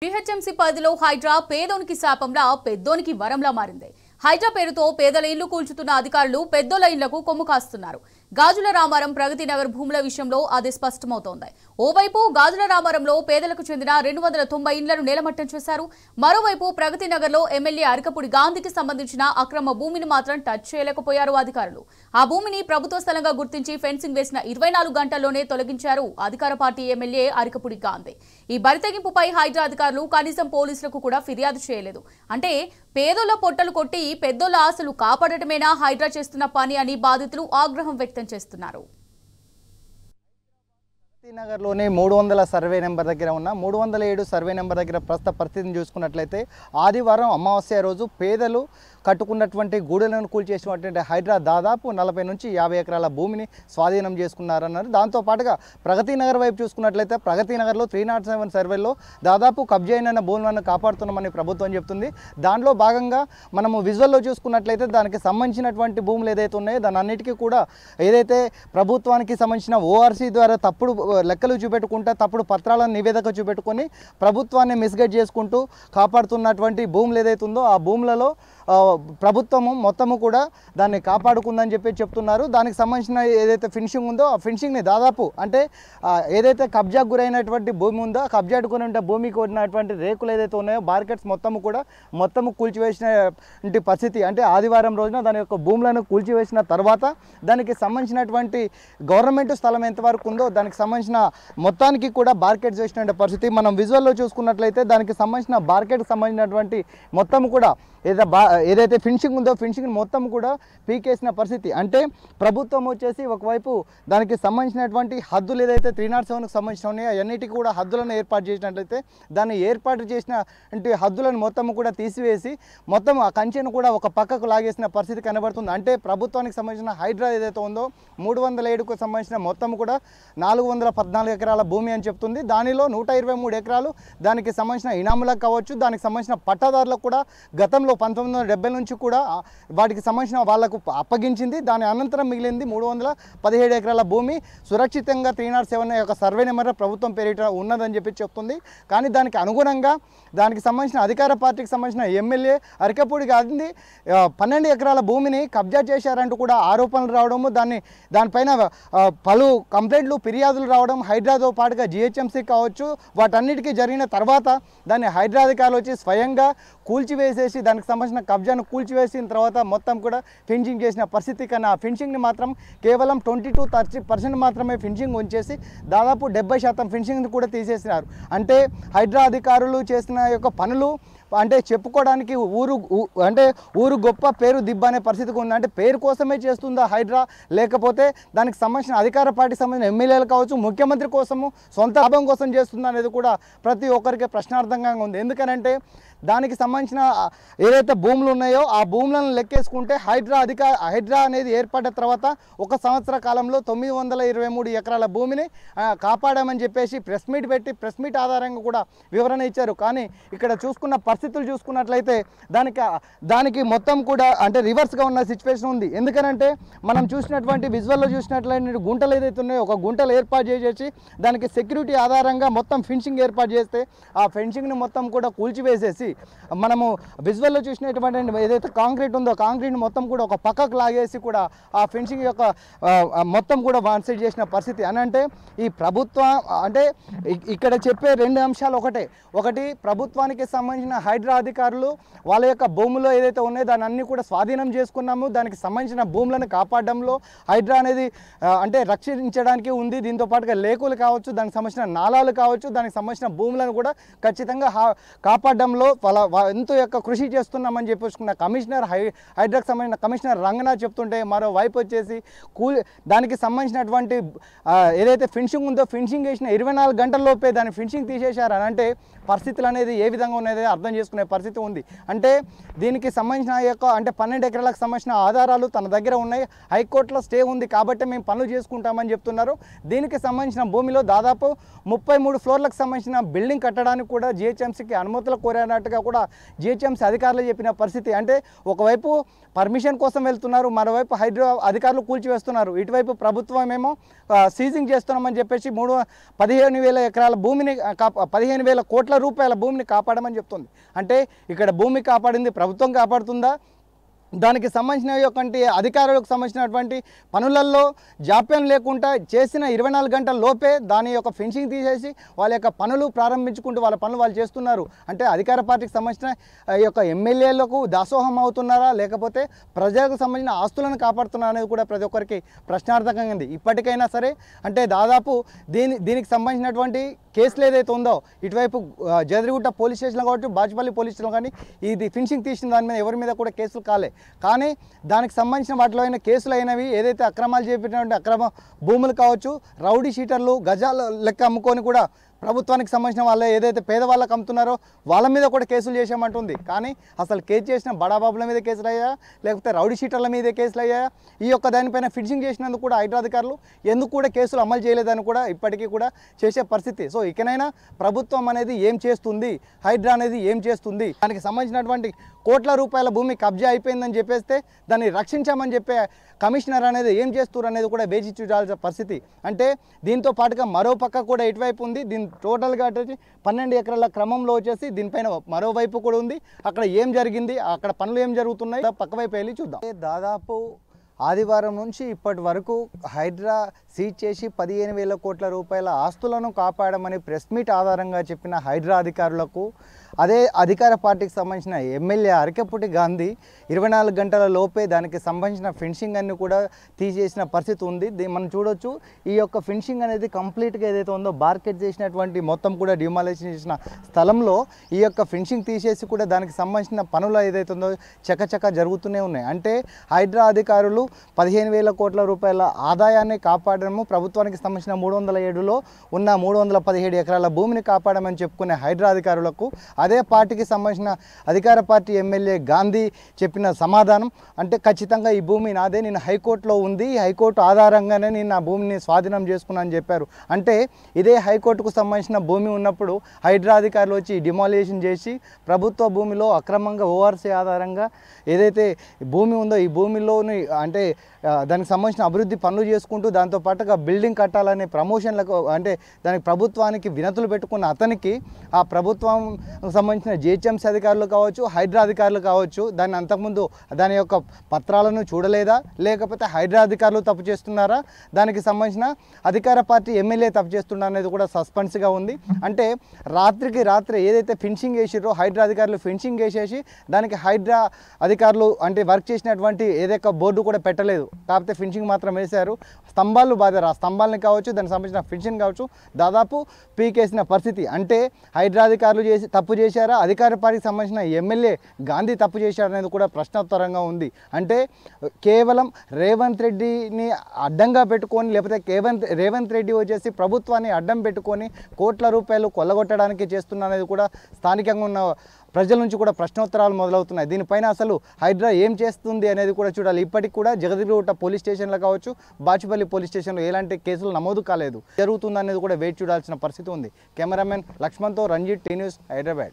GHMC పరిధిలో హైడ్రా పేదోనికి శాపంలా పెద్దోనికి వరంలా మారింది. హైడ్రా పేరుతో పేదల ఇళ్లు కూల్చుతున్న అధికారులు పెద్దోల ఇళ్లకు కొమ్ము కాస్తున్నారు. గాజుల రామారం ప్రగతి నగర్ భూముల విషయంలో అది స్పష్టమవుతోంది. ఓవైపు గాజుల రామారంలో పేదలకు చెందిన 290 ఇండ్లను నేలమట్టం చేశారు. మరోవైపు ప్రగతి నగర్లో ఎమ్మెల్యే అరకపూడి గాంధీకి సంబంధించిన అక్రమ భూమిని మాత్రం టచ్ చేయలేకపోయారు అధికారులు. ఆ భూమిని ప్రభుత్వ స్థలంగా గుర్తించి ఫెన్సింగ్ వేసిన 24 గంటల్లోనే తొలగించారు అధికార పార్టీ ఎమ్మెల్యే అరకపూడి గాంధీ. ఈ బరితెగింపుపై హైడ్రా అధికారులు కనీసం పోలీసులకు కూడా ఫిర్యాదు చేయలేదు. అంటే పేదోళ్ల పొట్టలు కొట్టి పెద్దోళ్ల ఆశలు కాపాడటమేనా హైడ్రా చేస్తున్న పని అని బాధితులు ఆగ్రహం వ్యక్తం చేస్తున్నారు. నగర్లోని 300 సర్వే నెంబర్ దగ్గర ఉన్న 307 సర్వే నెంబర్ దగ్గర ప్రస్తుత పరిస్థితిని చూసుకున్నట్లయితే ఆదివారం అమావాస్య రోజు పేదలు కట్టుకున్నటువంటి గూడులను కూల్చేసినటువంటి హైడ్రా దాదాపు 40 నుంచి 50 ఎకరాల భూమిని స్వాధీనం చేసుకున్నారన్నారు. దాంతోపాటుగా ప్రగతి నగర్ వైపు చూసుకున్నట్లయితే ప్రగతి నగర్లో 307 సర్వేలో దాదాపు కబ్జా అయిన భూములను కాపాడుతున్నామని ప్రభుత్వం చెప్తుంది. దానిలో భాగంగా మనము విజువల్లో చూసుకున్నట్లయితే దానికి సంబంధించినటువంటి భూములు ఏదైతే ఉన్నాయో దాని అన్నిటికీ కూడా ఏదైతే ప్రభుత్వానికి సంబంధించిన ఓఆర్సీ ద్వారా తప్పుడు లెక్కలు చూపెట్టుకుంటా తప్పుడు పత్రాలను నివేదిక చూపెట్టుకొని ప్రభుత్వాన్ని మిస్గైడ్ చేసుకుంటూ కాపాడుతున్నటువంటి భూములు ఏదైతే ఉందో ఆ భూములలో ప్రభుత్వము మొత్తము కూడా దాన్ని కాపాడుకుందని చెప్తున్నారు. దానికి సంబంధించిన ఏదైతే ఫినిషింగ్ ఉందో ఆ ఫినిషింగ్ని దాదాపు అంటే ఏదైతే కబ్జాకు గురైనటువంటి భూమి ఉందో ఆ కబ్జాకు గురైన భూమికి ఉన్నటువంటి రేకులు ఏదైతే ఉన్నాయో మార్కెట్స్ మొత్తము కూల్చివేసినటువంటి పరిస్థితి. అంటే ఆదివారం రోజున దాని యొక్క భూములను కూల్చివేసిన తర్వాత దానికి సంబంధించినటువంటి గవర్నమెంట్ స్థలం ఎంతవరకు ఉందో దానికి సంబంధించిన మొత్తానికి కూడా బార్కెట్ చేసిన పరిస్థితి. మనం విజువల్లో చూసుకున్నట్లయితే దానికి సంబంధించిన బార్కెట్కి సంబంధించినటువంటి మొత్తం కూడా ఏదైతే ఫినిషింగ్ ఉందో ఫినిషింగ్ మొత్తం కూడా పీకేసిన పరిస్థితి. అంటే ప్రభుత్వం వచ్చేసి ఒకవైపు దానికి సంబంధించినటువంటి హద్దులు ఏదైతే 307కి సంబంధించిన ఉన్నాయో అన్నిటికీ కూడా హద్దులను ఏర్పాటు చేసినట్లయితే దాన్ని ఏర్పాటు చేసిన హద్దులను మొత్తం కూడా తీసివేసి మొత్తం ఆ కంచెను కూడా ఒక పక్కకు లాగేసిన పరిస్థితి కనబడుతుంది. అంటే ప్రభుత్వానికి సంబంధించిన హైడ్రా ఏదైతే ఉందో 307కు సంబంధించిన మొత్తం కూడా 414 ఎకరాల భూమి అని చెప్తుంది. దానిలో 123 ఎకరాలు దానికి సంబంధించిన ఇనాములకు కావచ్చు, దానికి సంబంధించిన పట్టాదారులకు కూడా గతంలో 1970 నుంచి కూడా వాటికి సంబంధించిన వాళ్లకు అప్పగించింది. దాని అనంతరం మిగిలింది 317 ఎకరాల భూమి సురక్షితంగా 307 యొక్క సర్వే నెంబర్ ప్రభుత్వం పేరిట ఉన్నదని చెప్తుంది. కానీ దానికి అనుగుణంగా దానికి సంబంధించిన అధికార పార్టీకి సంబంధించిన ఎమ్మెల్యే అరకపూడి గాంధీ 12 ఎకరాల భూమిని కబ్జా చేశారంటూ కూడా ఆరోపణలు రావడము, దానిపైన పలు కంప్లైంట్లు ఫిర్యాదులు రావడం, హైడ్రాతో పాటుగా జీహెచ్ఎంసీ కావచ్చు వాటన్నిటికీ జరిగిన తర్వాత దాన్ని హైడ్రా అధికారులు వచ్చి స్వయంగా కూల్చివేసేసి దానికి సంబంధించిన కబ్జాను కూల్చివేసిన తర్వాత మొత్తం కూడా ఫినిషింగ్ చేసిన పరిస్థితి. కానీ ఆ ఫినిషింగ్ని మాత్రం కేవలం 20-30% మాత్రమే ఫినిషింగ్ ఉంచేసి దాదాపు 70% ఫినిషింగ్ని కూడా తీసేసినారు. అంటే హైడ్రా అధికారులు చేసిన యొక్క పనులు అంటే చెప్పుకోవడానికి ఊరు గొప్ప పేరు దిబ్బ అనే పరిస్థితికి ఉంది. అంటే పేరు కోసమే చేస్తుందా హైడ్రా, లేకపోతే దానికి సంబంధించిన అధికార పార్టీకి సంబంధించిన ఎమ్మెల్యేలు కావచ్చు ముఖ్యమంత్రి కోసము సొంత లాభం కోసం చేస్తుందా అనేది కూడా ప్రతి ఒక్కరికి ప్రశ్నార్థంగా ఉంది. ఎందుకనంటే దానికి సంబంధించిన ఏదైతే భూములు ఉన్నాయో ఆ భూములను లెక్కేసుకుంటే హైడ్రా అనేది ఏర్పడిన తర్వాత 1 సంవత్సర కాలంలో 923 ఎకరాల భూమిని కాపాడామని చెప్పేసి ప్రెస్ మీట్ ఆధారంగా కూడా వివరణ ఇచ్చారు. కానీ ఇక్కడ చూసుకున్న పరిస్థితులు చూసుకున్నట్లయితే దానికి మొత్తం కూడా అంటే రివర్స్గా ఉన్న సిచ్యువేషన్ ఉంది. ఎందుకనంటే మనం చూసినటువంటి విజువల్లో చూసినట్లయితే గుంటలు ఏదైతే ఉన్నాయో ఒక గుంటలు ఏర్పాటు చేసేసి దానికి సెక్యూరిటీ ఆధారంగా మొత్తం ఫెన్సింగ్ ఏర్పాటు చేస్తే ఆ ఫెన్సింగ్ని మొత్తం కూడా కూల్చివేసేసి మనము విజువల్లో చూసినటువంటి ఏదైతే కాంక్రీట్ ఉందో కాంక్రీట్ మొత్తం కూడా ఒక పక్కకు లాగేసి కూడా ఆ ఫెన్సింగ్ యొక్క మొత్తం కూడా వాన్సైడ్ చేసిన పరిస్థితి. అని అంటే ఈ ప్రభుత్వం అంటే ఇక్కడ చెప్పే 2 అంశాలు ఒకటి ప్రభుత్వానికి సంబంధించిన హైడ్రా అధికారులు వాళ్ళ యొక్క భూములో ఏదైతే ఉన్నాయో దాన్ని అన్ని కూడా స్వాధీనం చేసుకున్నాము, దానికి సంబంధించిన భూములను కాపాడడంలో హైడ్రా అనేది అంటే రక్షించడానికి ఉంది. దీంతో పాటుగా లేకులు కావచ్చు, దానికి సంబంధించిన నాలాలు కావచ్చు, దానికి సంబంధించిన భూములను కూడా ఖచ్చితంగా కాపాడడంలో ఎంతో యొక్క కృషి చేస్తున్నామని చెప్పేసుకున్న హైడ్రాకి సంబంధించిన కమిషనర్ రంగనాథ్ చెప్తుంటే మరోవైపు వచ్చేసి దానికి సంబంధించినటువంటి ఏదైతే ఫినిషింగ్ ఉందో ఫినిషింగ్ వేసిన 24 గంటల్లోపే దాన్ని ఫినిషింగ్ తీసేశారని అంటే పరిస్థితులు అనేది ఏ విధంగా ఉన్నది అర్థం చేసుకునే పరిస్థితి ఉంది. అంటే దీనికి సంబంధించిన అంటే 12 ఎకరాలకు సంబంధించిన ఆధారాలు తన దగ్గర ఉన్నాయి, హైకోర్టులో స్టే ఉంది కాబట్టి మేము పనులు చేసుకుంటామని చెప్తున్నారు. దీనికి సంబంధించిన భూమిలో దాదాపు 33 ఫ్లోర్లకు సంబంధించిన బిల్డింగ్ కట్టడానికి కూడా జిహెచ్ఎంసీకి అనుమతులు కోరినట్టుగా కూడా జిహెచ్ఎంసీ అధికారులు చెప్పిన పరిస్థితి. అంటే ఒకవైపు పర్మిషన్ కోసం వెళ్తున్నారు, మరోవైపు హైడ్రా అధికారులు కూల్చివేస్తున్నారు, ఇటువైపు ప్రభుత్వం ఏమో సీజింగ్ చేస్తున్నామని చెప్పేసి 15,000 ఎకరాల భూమిని 15,000 కోట్ల రూపాయల భూమిని కాపాడమని చెప్తుంది. అంటే ఇక్కడ భూమి కాపాడింది ప్రభుత్వం కాపాడుతుందా? దానికి సంబంధించిన అధికారులకు సంబంధించినటువంటి పనులలో జాప్యం లేకుండా చేసిన 24 గంటల లోపే దాని యొక్క ఫెన్సింగ్ తీసేసి వాళ్ళ యొక్క పనులు ప్రారంభించుకుంటూ వాళ్ళ పనులు వాళ్ళు చేస్తున్నారు. అంటే అధికార పార్టీకి సంబంధించిన ఎమ్మెల్యేలకు దాసోహం అవుతున్నారా, లేకపోతే ప్రజలకు సంబంధించిన ఆస్తులను కాపాడుతున్నారా అనేది కూడా ప్రతి ఒక్కరికి ప్రశ్నార్థకంగా ఉంది. ఇప్పటికైనా సరే అంటే దాదాపు దీనికి సంబంధించినటువంటి కేసులు ఏదైతే ఉందో ఇటువైపు జదరిగుట్ట పోలీస్ స్టేషన్లో కావచ్చు, బాచుపల్లి పోలీస్ స్టేషన్లో కానీ ఇది ఫినిషింగ్ తీసిన దాని మీద ఎవరి మీద కూడా కేసులు కాలే. కానీ దానికి సంబంధించిన వాటిలో అయిన కేసులు అయినవి ఏదైతే అక్రమాలు చేపట్టినటువంటి అక్రమ భూములు కావచ్చు, రౌడీ షీటర్లు గజాల లెక్క అమ్ముకొని కూడా ప్రభుత్వానికి సంబంధించిన వాళ్ళు ఏదైతే పేదవాళ్ళకి అమ్ముతున్నారో వాళ్ళ మీద కూడా కేసులు చేసామంటుంది. కానీ అసలు కేసు చేసిన బడాబాబుల మీద కేసులు అయ్యాయా, లేకపోతే రౌడీ షీటర్ల మీదే కేసులు అయ్యాయా? ఈ యొక్క దానిపైన ఫినిషింగ్ చేసినందుకు కూడా హైడ్రా అధికారులు ఎందుకు కూడా కేసులు అమలు చేయలేదని కూడా ఇప్పటికీ కూడా చేసే పరిస్థితి. సో ఇకనైనా ప్రభుత్వం అనేది ఏం చేస్తుంది, హైడ్రా అనేది ఏం చేస్తుంది, దానికి సంబంధించినటువంటి కోట్ల రూపాయల భూమి కబ్జా అయిపోయిందని చెప్పేస్తే దాన్ని రక్షించామని చెప్పే కమిషనర్ అనేది ఏం చేస్తున్నారు అనేది కూడా వేచి చూడాల్సిన పరిస్థితి. అంటే దీంతో పాటుగా మరో పక్క కూడా ఇటువైపు ఉంది. దీని టోటల్గా వచ్చి 12 ఎకరాల క్రమంలో వచ్చేసి దీనిపైన మరోవైపు కూడా ఉంది. అక్కడ ఏం జరిగింది, అక్కడ పనులు ఏం జరుగుతున్నాయి, పక్క వైపు వెళ్ళి చూద్దాం. దాదాపు ఆదివారం నుంచి ఇప్పటి వరకు హైడ్రా సీజ్ చేసి 15,000 కోట్ల రూపాయల ఆస్తులను కాపాడమని ప్రెస్ మీట్ ఆధారంగా చెప్పిన హైడ్రా అధికారులకు అదే అధికార పార్టీకి సంబంధించిన ఎమ్మెల్యే అరకెపుటి గాంధీ 24 గంటల లోపే దానికి సంబంధించిన ఫెన్సింగ్ అన్ని కూడా తీసేసిన పరిస్థితి ఉంది. మనం చూడొచ్చు ఈ యొక్క ఫెన్సింగ్ అనేది కంప్లీట్గా ఏదైతే ఉందో బార్కెట్ చేసినటువంటి మొత్తం కూడా డిమాలిషన్ చేసిన స్థలంలో ఈ యొక్క ఫెన్సింగ్ తీసేసి కూడా దానికి సంబంధించిన పనులు ఏదైతే ఉందో చకచక జరుగుతూనే ఉన్నాయి. అంటే హైడ్రా అధికారులు 15,000 కోట్ల రూపాయల ఆదాయాన్ని కాపాడడము, ప్రభుత్వానికి సంబంధించిన 307లో ఉన్న 317 ఎకరాల భూమిని కాపాడమని చెప్పుకునే హైడ్రా అధికారులకు అదే పార్టీకి సంబంధించిన అధికార పార్టీ ఎమ్మెల్యే గాంధీ చెప్పిన సమాధానం అంటే ఖచ్చితంగా ఈ భూమి నాదే, నేను హైకోర్టులో ఉంది, హైకోర్టు ఆధారంగానే నేను నా భూమిని స్వాధీనం చేసుకున్నానని చెప్పారు. అంటే ఇదే హైకోర్టుకు సంబంధించిన భూమి ఉన్నప్పుడు హైడ్రా అధికారులు వచ్చి డిమాలిషన్ చేసి ప్రభుత్వ భూమిలో అక్రమంగా ఓఆర్సీ ఆధారంగా ఏదైతే భూమి ఉందో ఈ భూమిలోని అంటే దానికి సంబంధించిన అభివృద్ధి పనులు చేసుకుంటూ దాంతోపాటుగా బిల్డింగ్ కట్టాలనే ప్రమోషన్లకు అంటే దానికి ప్రభుత్వానికి వినతులు పెట్టుకున్న అతనికి ఆ ప్రభుత్వం సంబంధించిన జిహెచ్ఎంసీ అధికారులు కావచ్చు, హైడ్రా అధికారులు కావచ్చు దాన్ని అంతకుముందు దాని యొక్క పత్రాలను చూడలేదా, లేకపోతే హైడ్రా అధికారులు తప్పు చేస్తున్నారా, దానికి సంబంధించిన అధికార పార్టీ ఎమ్మెల్యే తప్పు చేస్తున్నా అనేది కూడా సస్పెన్స్గా ఉంది. అంటే రాత్రికి రాత్రి ఏదైతే ఫెన్సింగ్ వేసిరో హైడ్రా అధికారులు ఫెన్సింగ్ వేసేసి దానికి హైడ్రా అధికారులు అంటే వర్క్ చేసినటువంటి ఏదైతే బోర్డు కూడా పెట్టలేదు, కాకపోతే ఫెన్సింగ్ మాత్రం వేశారు. స్తంభాలు బాధారు, ఆ స్తంభాలని కావచ్చు దానికి సంబంధించిన ఫెన్సింగ్ కావచ్చు దాదాపు పీకేసిన పరిస్థితి. అంటే హైడ్రా అధికారులు తప్పు చేశారా, అధికార పార్టీకి సంబంధించిన ఎమ్మెల్యే గాంధీ తప్పు చేశారనేది కూడా ప్రశ్నార్థకంగా ఉంది. అంటే కేవలం రేవంత్ రెడ్డిని అడ్డంగా పెట్టుకొని లేకపోతే రేవంత్ రెడ్డి వచ్చేసి ప్రభుత్వాన్ని అడ్డం పెట్టుకొని కోట్ల రూపాయలు కొల్లగొట్టడానికి చేస్తున్న అనేది కూడా స్థానికంగా ఉన్న ప్రజల నుంచి కూడా ప్రశ్నోత్తరాలు మొదలవుతున్నాయి. దీనిపైన అసలు హైడ్రా ఏం చేస్తుంది అనేది కూడా చూడాలి. ఇప్పటికి కూడా జగదిగుట్ట పోలీస్ స్టేషన్లో కావచ్చు, బాచుపల్లి పోలీస్ స్టేషన్లో ఎలాంటి కేసులు నమోదు కాలేదు. జరుగుతుందనేది కూడా వేచి చూడాల్సిన పరిస్థితి ఉంది. కెమెరామెన్ లక్ష్మణ్తో రంజిత్, టీ న్యూస్, హైదరాబాద్.